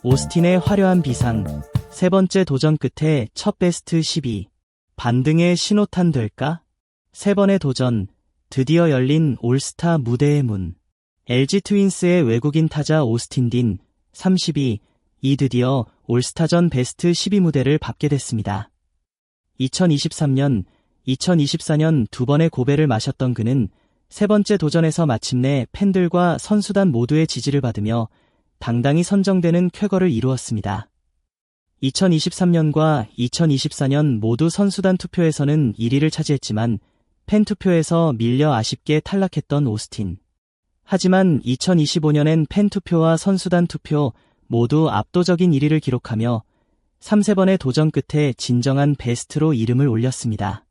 오스틴의 화려한 비상, 세 번째 도전 끝에 첫 베스트 12. 반등의 신호탄 될까? 세 번의 도전, 드디어 열린 올스타 무대의 문. LG 트윈스의 외국인 타자 오스틴 딘, 32, 이 드디어 올스타전 베스트 12 무대를 밟게 됐습니다. 2023년, 2024년 두 번의 고배를 마셨던 그는 세 번째 도전에서 마침내 팬들과 선수단 모두의 지지를 받으며 당당히 선정되는 쾌거를 이루었습니다. 2023년과 2024년 모두 선수단 투표에서는 1위를 차지했지만 팬 투표에서 밀려 아쉽게 탈락했던 오스틴. 하지만 2025년엔 팬 투표와 선수단 투표 모두 압도적인 1위를 기록하며 3세번의 도전 끝에 진정한 베스트로 이름을 올렸습니다.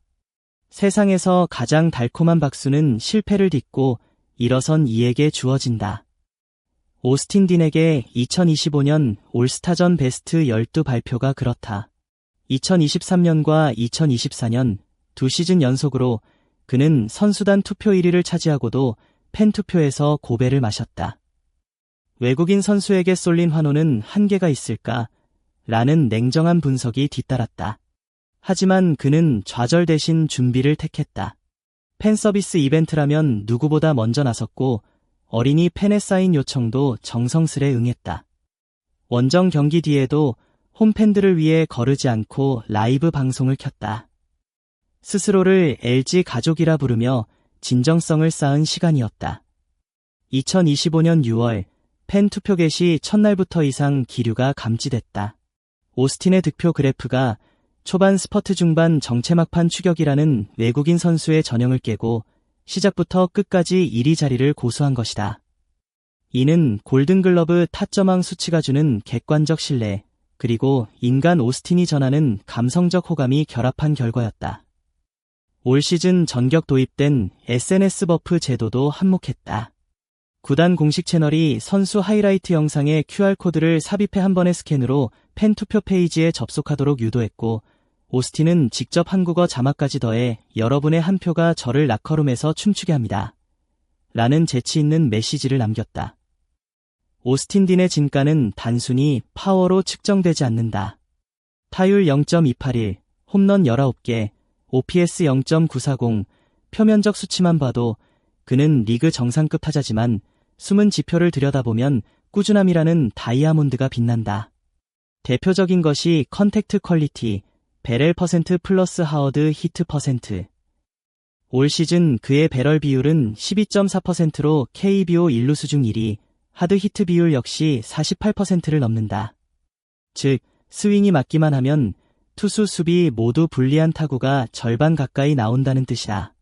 세상에서 가장 달콤한 박수는 실패를 딛고 일어선 이에게 주어진다. 오스틴 딘에게 2025년 올스타전 베스트 12 발표가 그렇다. 2023년과 2024년 두 시즌 연속으로 그는 선수단 투표 1위를 차지하고도 팬 투표에서 고배를 마셨다. 외국인 선수에게 쏠린 환호는 한계가 있을까? 라는 냉정한 분석이 뒤따랐다. 하지만 그는 좌절 대신 준비를 택했다. 팬 서비스 이벤트라면 누구보다 먼저 나섰고 어린이 팬의 사인 요청도 정성스레 응했다. 원정 경기 뒤에도 홈팬들을 위해 거르지 않고 라이브 방송을 켰다. 스스로를 LG 가족이라 부르며 진정성을 쌓은 시간이었다. 2025년 6월 팬 투표 개시 첫날부터 이상 기류가 감지됐다. 오스틴의 득표 그래프가 초반 스퍼트 중반 정체 막판 추격이라는 외국인 선수의 전형을 깨고 시작부터 끝까지 1위 자리를 고수한 것이다. 이는 골든글러브 타점왕 수치가 주는 객관적 신뢰, 그리고 인간 오스틴이 전하는 감성적 호감이 결합한 결과였다. 올 시즌 전격 도입된 SNS 버프 제도도 한몫했다. 구단 공식 채널이 선수 하이라이트 영상에 QR코드를 삽입해 한 번의 스캔으로 팬 투표 페이지에 접속하도록 유도했고 오스틴은 직접 한국어 자막까지 더해 여러분의 한 표가 저를 라커룸에서 춤추게 합니다. 라는 재치 있는 메시지를 남겼다. 오스틴 딘의 진가는 단순히 파워로 측정되지 않는다. 타율 0.281, 홈런 19개, OPS 0.940, 표면적 수치만 봐도 그는 리그 정상급 타자지만 숨은 지표를 들여다보면 꾸준함이라는 다이아몬드가 빛난다. 대표적인 것이 컨택트 퀄리티, 배럴 퍼센트 플러스 하워드 히트 퍼센트. 올 시즌 그의 배럴 비율은 12.4%로 KBO 일루수 중 1위, 하드 히트 비율 역시 48%를 넘는다. 즉, 스윙이 맞기만 하면 투수 수비 모두 불리한 타구가 절반 가까이 나온다는 뜻이다.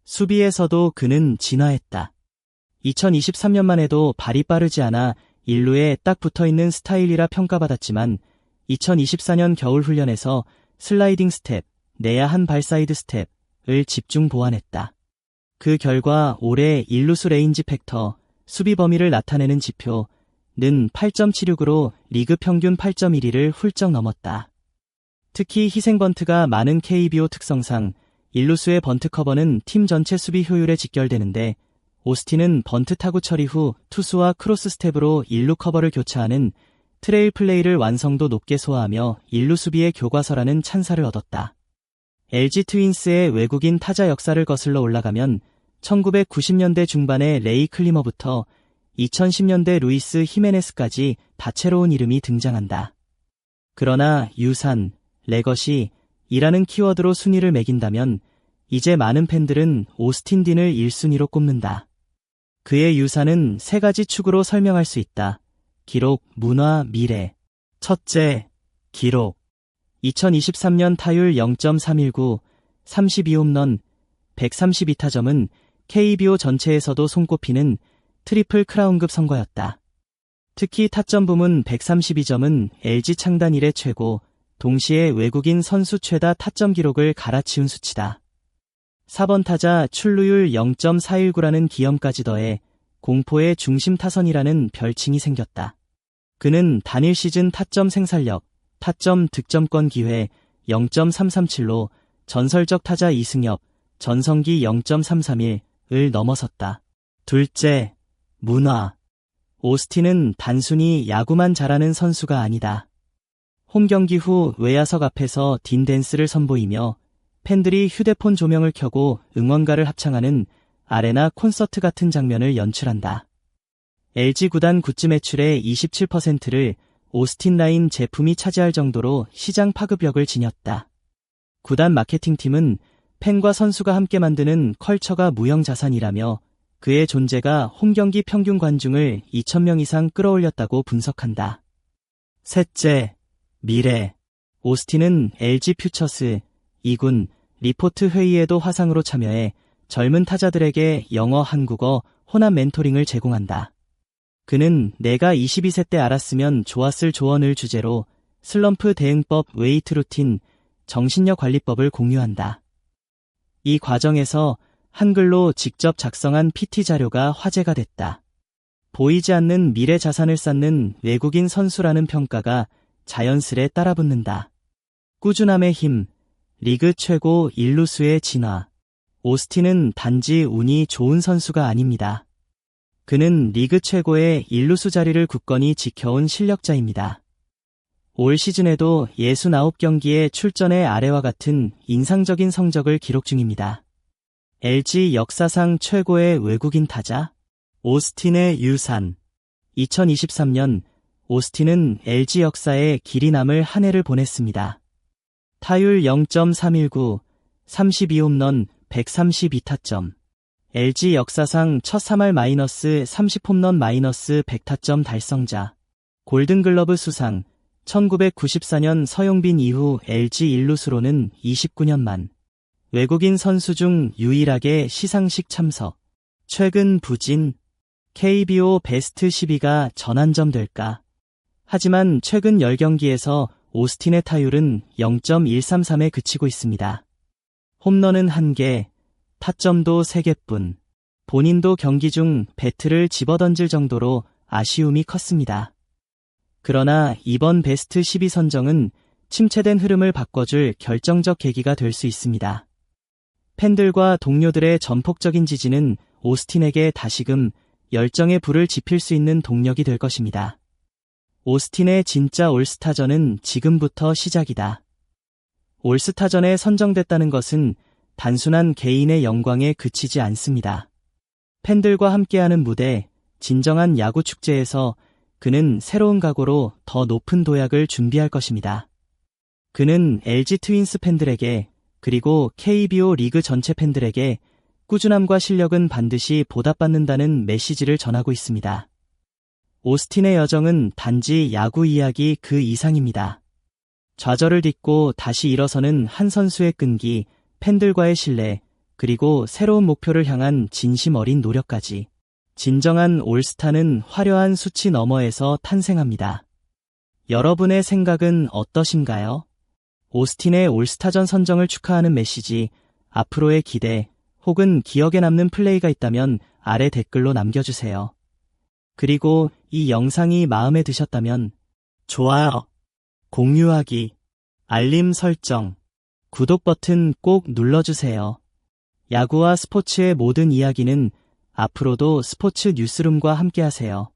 수비에서도 그는 진화했다. 2023년만 해도 발이 빠르지 않아 1루에 딱 붙어있는 스타일이라 평가받았지만 2024년 겨울 훈련에서 슬라이딩 스텝, 내야 한 발 사이드 스텝을 집중 보완했다. 그 결과 올해 일루수 레인지 팩터, 수비 범위를 나타내는 지표는 8.76으로 리그 평균 8.12를 훌쩍 넘었다. 특히 희생 번트가 많은 KBO 특성상 일루수의 번트 커버는 팀 전체 수비 효율에 직결되는데 오스틴은 번트 타구 처리 후 투수와 크로스 스텝으로 일루 커버를 교차하는 트레일 플레이를 완성도 높게 소화하며 일루 수비의 교과서라는 찬사를 얻었다. LG 트윈스의 외국인 타자 역사를 거슬러 올라가면 1990년대 중반의 레이 클리머부터 2010년대 루이스 히메네스까지 다채로운 이름이 등장한다. 그러나 유산, 레거시이라는 키워드로 순위를 매긴다면 이제 많은 팬들은 오스틴 딘을 1순위로 꼽는다. 그의 유산은 세 가지 축으로 설명할 수 있다. 기록, 문화, 미래. 첫째, 기록. 2023년 타율 0.319, 32홈런, 132타점은 KBO 전체에서도 손꼽히는 트리플 크라운급 성과였다. 특히 타점 부문 132점은 LG 창단 이래 최고, 동시에 외국인 선수 최다 타점 기록을 갈아치운 수치다. 4번 타자 출루율 0.419라는 기염까지 더해 공포의 중심 타선이라는 별칭이 생겼다. 그는 단일 시즌 타점 생살력, 타점 득점권 기회 0.337로 전설적 타자 이승엽, 전성기 0.331을 넘어섰다. 둘째, 문화. 오스틴은 단순히 야구만 잘하는 선수가 아니다. 홈 경기 후 외야석 앞에서 딘 댄스를 선보이며 팬들이 휴대폰 조명을 켜고 응원가를 합창하는 아레나 콘서트 같은 장면을 연출한다. LG 구단 굿즈 매출의 27%를 오스틴 라인 제품이 차지할 정도로 시장 파급력을 지녔다. 구단 마케팅팀은 팬과 선수가 함께 만드는 컬처가 무형자산이라며 그의 존재가 홈경기 평균 관중을 2,000명 이상 끌어올렸다고 분석한다. 셋째, 미래. 오스틴은 LG 퓨처스 2군 리포트 회의에도 화상으로 참여해 젊은 타자들에게 영어, 한국어, 혼합 멘토링을 제공한다. 그는 내가 22세 때 알았으면 좋았을 조언을 주제로 슬럼프 대응법, 웨이트 루틴, 정신력 관리법을 공유한다. 이 과정에서 한글로 직접 작성한 PT 자료가 화제가 됐다. 보이지 않는 미래 자산을 쌓는 외국인 선수라는 평가가 자연스레 따라붙는다. 꾸준함의 힘, 리그 최고 일루수의 진화. 오스틴은 단지 운이 좋은 선수가 아닙니다. 그는 리그 최고의 일루수 자리를 굳건히 지켜온 실력자입니다. 올 시즌에도 69경기에 출전해 아래와 같은 인상적인 성적을 기록 중입니다. LG 역사상 최고의 외국인 타자? 오스틴의 유산. 2023년 오스틴은 LG 역사에 길이 남을 한 해를 보냈습니다. 타율 0.319, 32홈런, 132타점. LG 역사상 첫 3할 마이너스 30홈런 마이너스 100타점 달성자. 골든글러브 수상. 1994년 서용빈 이후 LG 일루수로는 29년 만. 외국인 선수 중 유일하게 시상식 참석. 최근 부진. KBO 베스트 12가 전환점 하지만 최근 10경기에서 오스틴의 타율은 0.133에 그치고 있습니다. 홈런은 1개, 타점도 3개뿐. 본인도 경기 중 배트를 집어던질 정도로 아쉬움이 컸습니다. 그러나 이번 베스트 12 선정은 침체된 흐름을 바꿔줄 결정적 계기가 될 수 있습니다. 팬들과 동료들의 전폭적인 지지는 오스틴에게 다시금 열정의 불을 지필 수 있는 동력이 될 것입니다. 오스틴의 진짜 올스타전은 지금부터 시작이다. 올스타전에 선정됐다는 것은 단순한 개인의 영광에 그치지 않습니다. 팬들과 함께하는 무대, 진정한 야구 축제에서 그는 새로운 각오로 더 높은 도약을 준비할 것입니다. 그는 LG 트윈스 팬들에게 그리고 KBO 리그 전체 팬들에게 꾸준함과 실력은 반드시 보답받는다는 메시지를 전하고 있습니다. 오스틴의 여정은 단지 야구 이야기 그 이상입니다. 좌절을 딛고 다시 일어서는 한 선수의 끈기, 팬들과의 신뢰, 그리고 새로운 목표를 향한 진심 어린 노력까지. 진정한 올스타는 화려한 수치 너머에서 탄생합니다. 여러분의 생각은 어떠신가요? 오스틴의 올스타전 선정을 축하하는 메시지, 앞으로의 기대, 혹은 기억에 남는 플레이가 있다면 아래 댓글로 남겨주세요. 그리고 이 영상이 마음에 드셨다면 좋아요, 공유하기, 알림 설정, 구독 버튼 꼭 눌러주세요. 야구와 스포츠의 모든 이야기는 앞으로도 스포츠 뉴스룸과 함께하세요.